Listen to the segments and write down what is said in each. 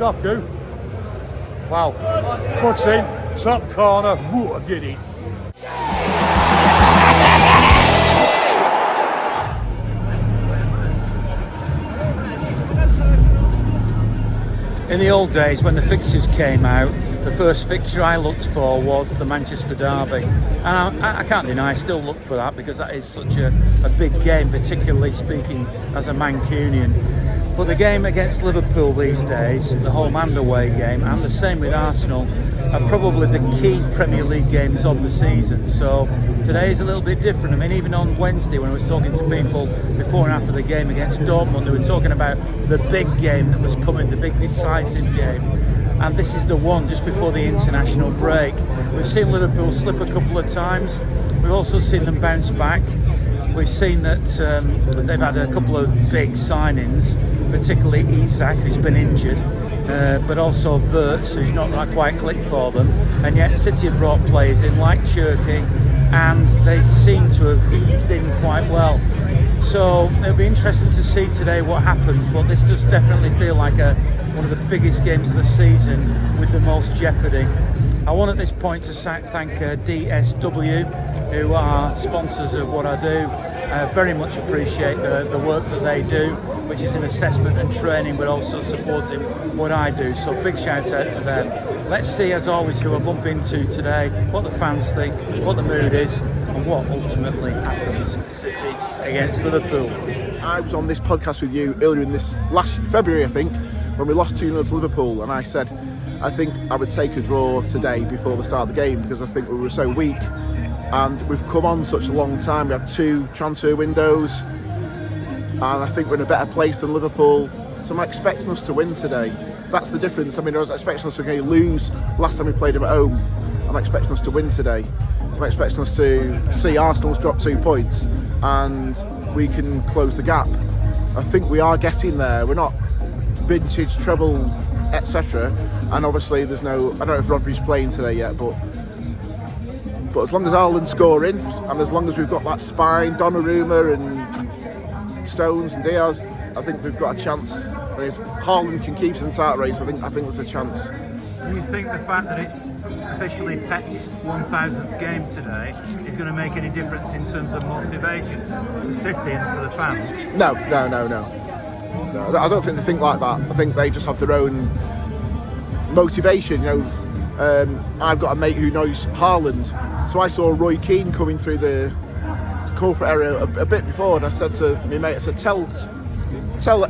Doku. Wow. Puts in, top corner, what a giddy. In the old days, when the fixtures came out, the first fixture I looked for was the Manchester derby, and I can't deny I still look for that because that is such a big game, particularly speaking as a Mancunian. But the game against Liverpool these days, the home and away game, and the same with Arsenal, are probably the key Premier League games of the season. So today is a little bit different. I mean, even on Wednesday when I was talking to people before and after the game against Dortmund, they were talking about the big game that was coming, the big decisive game. And this is the one just before the international break. We've seen Liverpool slip a couple of times. We've also seen them bounce back. We've seen that they've had a couple of big signings, particularly Isak, who's been injured, but also Wirtz, who's not quite clicked for them. And yet City have brought players in like Cherky, and they seem to have eased in quite well. So it'll be interesting to see today what happens, but this does definitely feel like one of the biggest games of the season with the most jeopardy. I want at this point to thank DSW, who are sponsors of what I do. I very much appreciate the work that they do, which is in assessment and training, but also supporting what I do. So big shout out to them. Let's see, as always, who I bump into today, what the fans think, what the mood is, and what ultimately happens. City against Liverpool. I was on this podcast with you earlier in this last February, I think, when we lost 2-0 to Liverpool, and I said I think I would take a draw today before the start of the game because I think we were so weak, and we've come on such a long time. We had 2 transfer windows, and I think we're in a better place than Liverpool, so I'm expecting us to win today. That's the difference. I mean, I was expecting us to lose last time we played them at home. I'm expecting us to win today. I'm expecting us to see Arsenal's drop 2 points and we can close the gap. I think we are getting there. We're not vintage treble, etc. And obviously there's no, I don't know if Rodri's playing today yet, but as long as Haaland's scoring and as long as we've got that spine, Donnarumma and Stones and Diaz, I think we've got a chance. And if Haaland can keep us in the title race, I think there's a chance. Do you think the fact that it's officially Pep's 1000th game today is going to make any difference in terms of motivation to City and to the fans? No. I don't think they think like that. I think they just have their own motivation. I've got a mate who knows Haaland, so I saw Roy Keane coming through the corporate area a bit before, and I said to my mate, I said, tell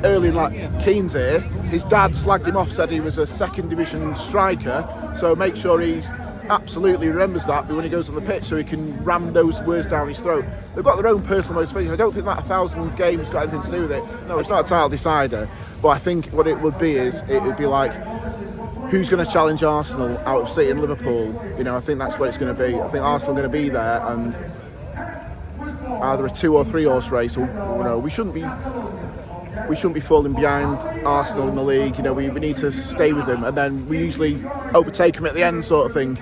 Erling like Keane's here. His dad slagged him off, said he was a second division striker, so make sure he absolutely remembers that when he goes on the pitch so he can ram those words down his throat. They've got their own personal motivation. I don't think that 1,000 games got anything to do with it. No, it's not a title decider, but I think what it would be is, it would be like, who's going to challenge Arsenal out of City and Liverpool? I think that's what it's going to be. I think Arsenal are going to be there, and either a 2 or 3 horse race. We shouldn't be falling behind Arsenal in the league. We need to stay with them, and then we usually overtake them at the end, sort of thing.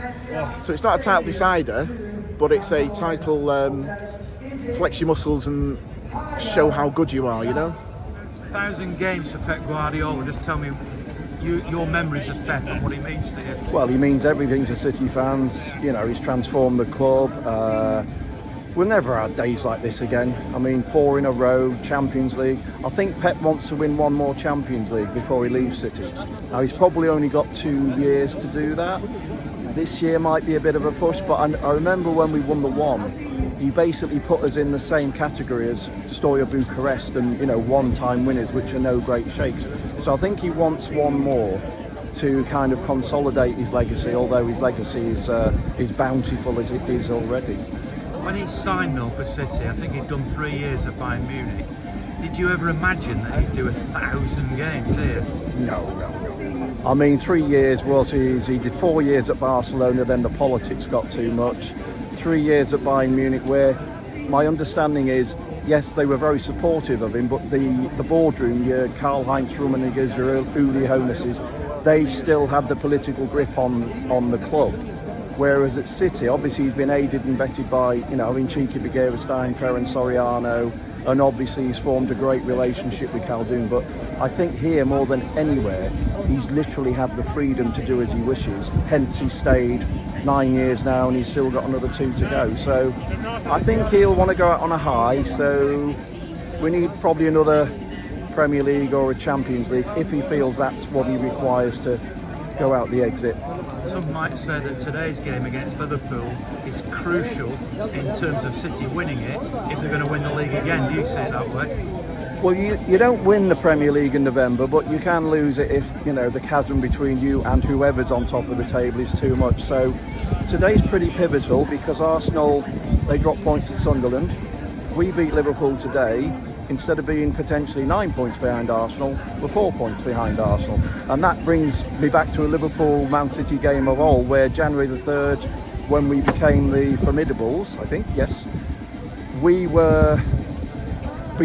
So it's not a title decider, but it's a title. Flex your muscles and show how good you are. 1,000 games for Pep Guardiola. Just tell me your memories of Pep and what he means to you. Well, he means everything to City fans. He's transformed the club. We'll never have days like this again. 4 in a row, Champions League. I think Pep wants to win 1 more Champions League before he leaves City. Now, he's probably only got 2 years to do that. This year might be a bit of a push, but I remember when we won the 1, he basically put us in the same category as Steaua Bucharest and, one-time winners, which are no great shakes. So I think he wants 1 more to kind of consolidate his legacy, although his legacy is bountiful as it is already. When he signed though for City, I think he'd done 3 years at Bayern Munich. Did you ever imagine that he'd do 1,000 games here? No. 3 years was he did 4 years at Barcelona, then the politics got too much. 3 years at Bayern Munich, where my understanding is, yes, they were very supportive of him, but the boardroom, your Karl-Heinz Rummenigge's, your Uli Hoeneß's, they still had the political grip on the club. Whereas at City, obviously he's been aided and abetted by, cheeky Bagheera, Stein, Ferran Soriano, and obviously he's formed a great relationship with Khaldoon. But I think here more than anywhere, he's literally had the freedom to do as he wishes. Hence he stayed 9 years now and he's still got another 2 to go. So I think he'll want to go out on a high. So we need probably another Premier League or a Champions League if he feels that's what he requires to go out the exit. Some might say that today's game against Liverpool is crucial in terms of City winning it if they're going to win the league again. Do you see it that way? Well, you don't win the Premier League in November, but you can lose it if, you know, the chasm between you and whoever's on top of the table is too much. So today's pretty pivotal because Arsenal, they dropped points at Sunderland. We beat Liverpool today. Instead of being potentially 9 points behind Arsenal, we're 4 points behind Arsenal. And that brings me back to a Liverpool-Man City game of old, where January the 3rd, when we became the Formidables, I think, yes, we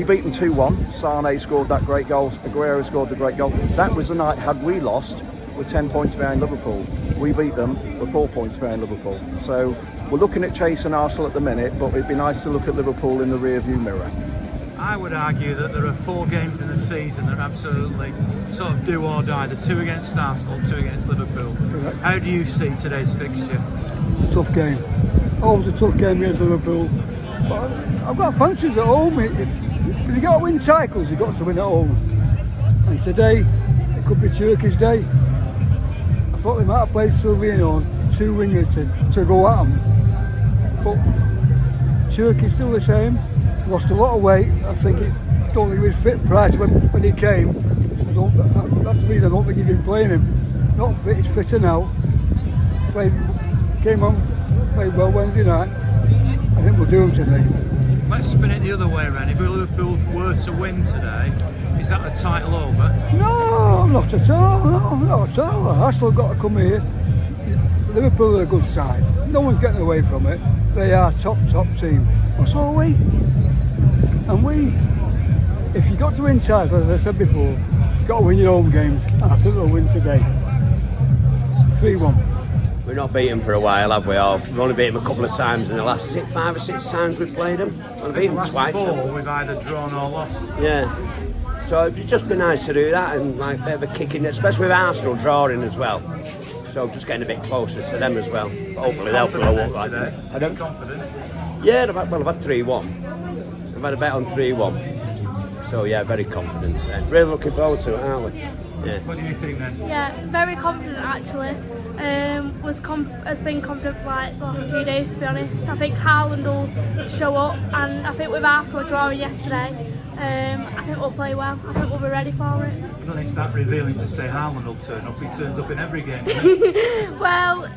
beat them 2-1. Sane scored that great goal, Aguero scored the great goal. That was the night, had we lost, we're 10 points behind Liverpool. We beat them, we're 4 points behind Liverpool. So we're looking at chasing Arsenal at the minute, but it'd be nice to look at Liverpool in the rear-view mirror. I would argue that there are 4 games in the season that are absolutely sort of do or die. The 2 against Arsenal, 2 against Liverpool. Correct. How do you see today's fixture? Tough game. Always a tough game against Liverpool. But I've got fancies at home. If you've got to win cycles, you've got to win at home. And today, it could be Turkey's day. I thought they might have played Silvino on 2 wingers to go at them. But Turkey's still the same. Lost a lot of weight. I think don't think he was fit prior to when he came. That's the reason I don't think you've been playing him. Not fit, he's fitter now. Came on, played well Wednesday night. I think we'll do him today. Let's spin it the other way around. If Liverpool were to win today, is that the title over? No, not at all. No, not at all. Arsenal have got to come here. Liverpool are a good side. No one's getting away from it. They are top team. What's all we? And if you got to win titles, as I said before, you've got to win your home games. And I think they'll win today. 3-1. We've not beaten for a while, have we? We've only beaten them a couple of times in the last, is it 5 or 6 times we've played them? We've beaten them twice. 4 we've either drawn or lost. Yeah. So it'd just be nice to do that and like a bit of a kick in, especially with Arsenal drawing as well. So just getting a bit closer to them as well. Hopefully they'll blow up like that. I don't confident. Yeah, I've had 3-1. I've had a bet on 3-1. So yeah, very confident then. Really looking forward to it, aren't we? Yeah. What do you think then? Yeah, very confident actually. Has been confident for like the last few days, to be honest. I think Haaland will show up, and I think with Arsenal drawing yesterday, I think we'll play well. I think we'll be ready for it. Well, it's that revealing to say Haaland will turn up. He turns up in every game. Well,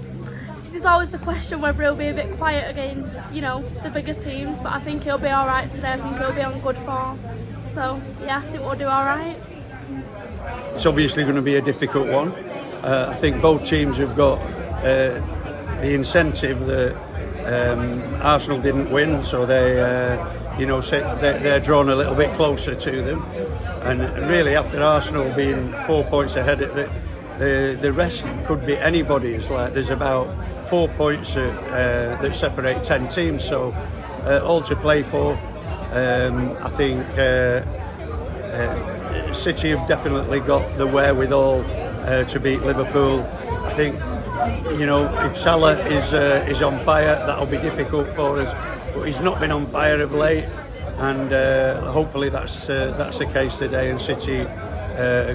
there's always the question whether he'll be a bit quiet against, the bigger teams, but I think he'll be all right today. I think he'll be on good form. So yeah, I think we'll do all right. It's obviously going to be a difficult one. I think both teams have got the incentive that Arsenal didn't win, so they're drawn a little bit closer to them. And really, after Arsenal being 4 points ahead, the rest could be anybody's. Like there's about 4 points that separate 10 teams, so all to play for. I think City have definitely got the wherewithal to beat Liverpool. I think if Salah is on fire, that'll be difficult for us. But he's not been on fire of late, and hopefully that's the case today. And City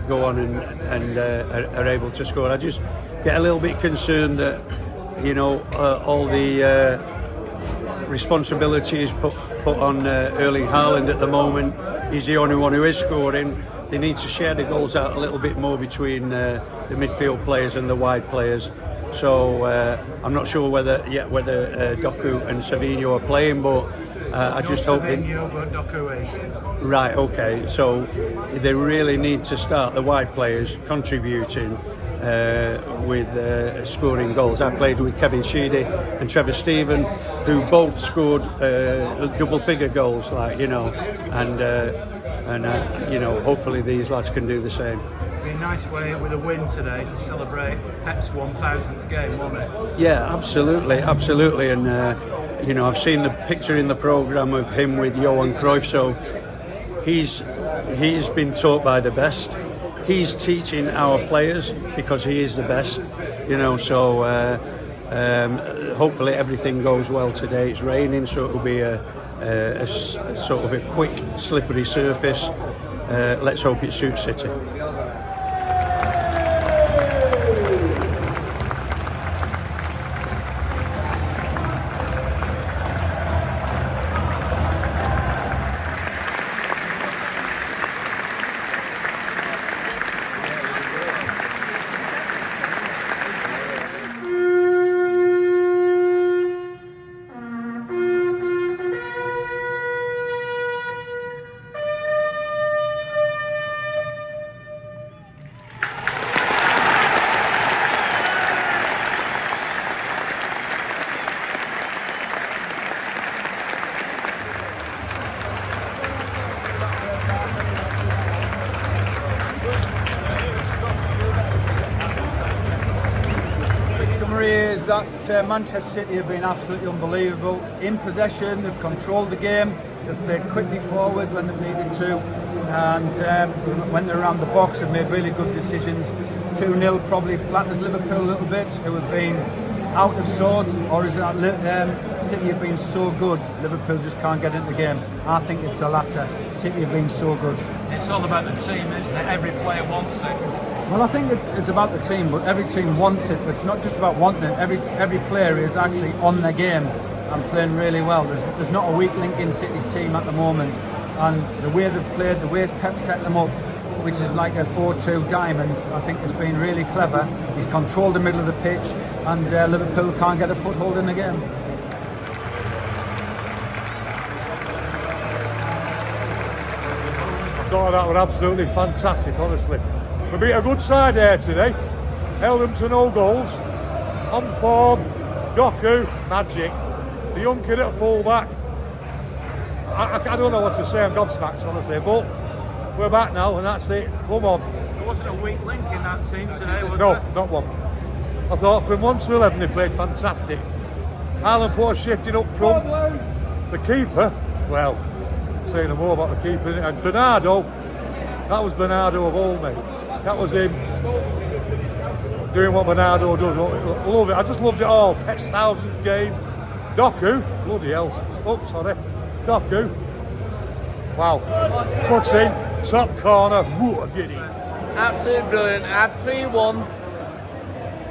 go on and are able to score. I just get a little bit concerned that all the responsibility is put on Erling Haaland at the moment. He's the only one who is scoring. They need to share the goals out a little bit more between the midfield players and the wide players. So I'm not sure whether Doku and Savinho are playing, but I just hope. But Doku is. Right. Okay. So they really need to start the wide players contributing with scoring goals. I played with Kevin Sheedy and Trevor Steven, who both scored double-figure goals, hopefully these lads can do the same. It'd be a nice way with a win today to celebrate Pep's 1000th game, won't it? Yeah, absolutely, and I've seen the picture in the programme of him with Johan Cruyff, so he's been taught by the best. He's teaching our players because he is the best, you know. So hopefully everything goes well today. It's raining, so it'll be a sort of a quick, slippery surface. Let's hope it suits City. Is that Manchester City have been absolutely unbelievable. In possession, they've controlled the game, they've played quickly forward when they've needed to, and when they're around the box they've made really good decisions. 2-0 probably flattens Liverpool a little bit, who have been out of sorts, or is it that City have been so good, Liverpool just can't get into the game? I think it's the latter. City have been so good. It's all about the team, isn't it? Every player wants it. Well, I think it's about the team, but every team wants it. But it's not just about wanting it. Every player is actually on their game and playing really well. There's not a weak link in City's team at the moment, and the way they've played, the way Pep set them up, which is like a 4-2 diamond, I think has been really clever. He's controlled the middle of the pitch, and Liverpool can't get a foothold in the game. I thought that was absolutely fantastic, honestly. We beat a good side there today, held them to no goals, on form, Doku, magic, the young kid at full back. I don't know what to say, I'm gobsmacked honestly, but we're back now and that's it, come on. There wasn't a weak link in that team today, was No, there? not one. I thought from 1 to 11 they played fantastic. Haaland put a shifting up front, the keeper, well, say no more about the keeper, and Bernardo, that was Bernardo of old, mate. That was him doing what Bernardo does. I love it. I just loved it all. Pep's thousands game. Doku, bloody hell. Oh, sorry. Doku. Wow. Puts in, top corner. Whoa, giddy. Absolutely brilliant. I had 3-1.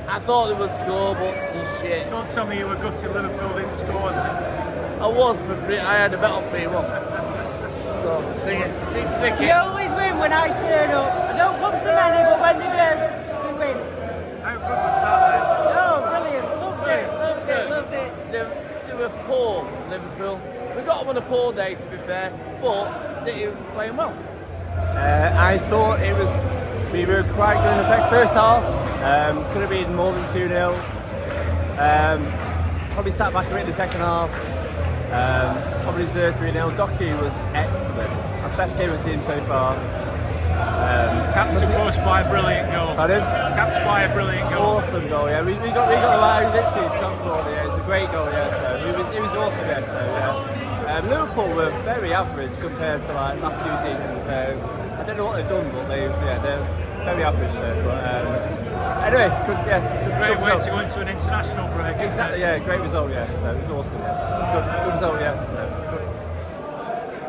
I thought they would score, but it's shit. Don't tell me you were gutted Liverpool didn't score then. I was for 3. I had a bet on 3-1. So, speak to Vicky. You always win when I turn up. I don't come to many, but when they do, we win. How good was that then? Oh, brilliant. Loved it. They were poor, Liverpool. We got them on a poor day, to be fair, but City were playing well. I thought we were quite good in the first half. Could have been more than 2-0. Probably sat back a bit in the second half. Probably deserved 3-0. Doku was excellent. Our best game I've seen so far. Capped, of course, by a brilliant goal. Pardon? Capped by a brilliant goal. Awesome goal, yeah. We got the line, literally top corner, yeah. It was a great goal, yeah. So it was awesome, yeah. So, yeah. Liverpool were very average compared to like last 2 seasons. So I don't know what they've done, but they're very average. So, but anyway, Great way to go into an international break. Exactly, yeah. Great result, yeah. So it was awesome, yeah. Good result, yeah. So,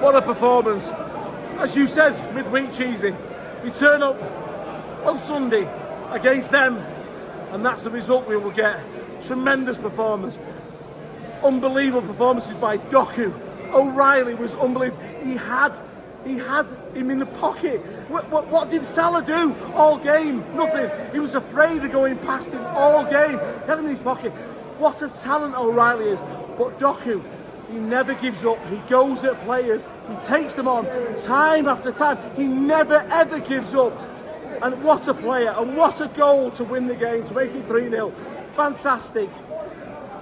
what a performance. As you said, midweek Cheesy, we turn up on Sunday against them and that's the result we will get. Tremendous performance. Unbelievable performances by Doku. O'Reilly was unbelievable. He had him in the pocket. What did Salah do all game? Nothing. He was afraid of going past him all game. He had him in his pocket. What a talent O'Reilly is. But Doku, he never gives up. He goes at players. He takes them on time after time. He never ever gives up. And what a player. And what a goal to win the game, to make it 3-0. Fantastic.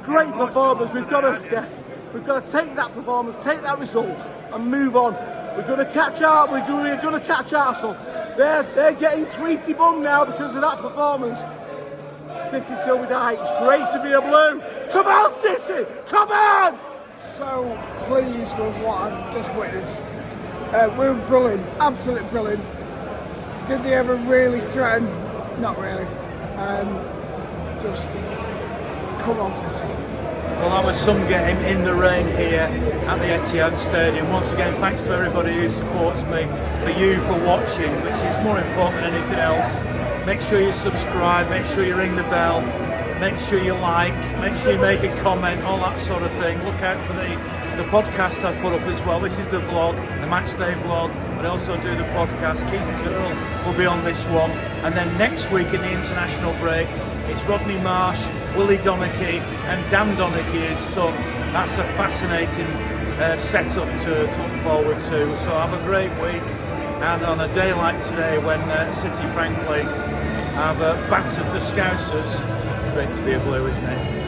Great performance. We've got to take that performance, take that result and move on. We're going to catch out. We're going to catch Arsenal. They're getting Tweety bum now because of that performance. City till we die. It's great to be a blue. Come on, City! Come on! So pleased with what I've just witnessed. We were brilliant, absolutely brilliant. Did they ever really threaten? Not really. Just come on, City. Well, that was some game in the rain here at the Etihad Stadium. Once again, thanks to everybody who supports me, for you for watching, which is more important than anything else. Make sure you subscribe, make sure you ring the bell, make sure you like, make sure you make a comment, all that sort of thing. Look out for the podcasts I put up as well. This is the vlog, the Matchday vlog, but I also do the podcast. Keith Curl will be on this one. And then next week in the international break, it's Rodney Marsh, Willie Donachie and Dan Donachie, his son. That's a fascinating setup to look forward to. So have a great week. And on a day like today when City frankly have battered the Scousers, it's great to be a Blue, isn't it?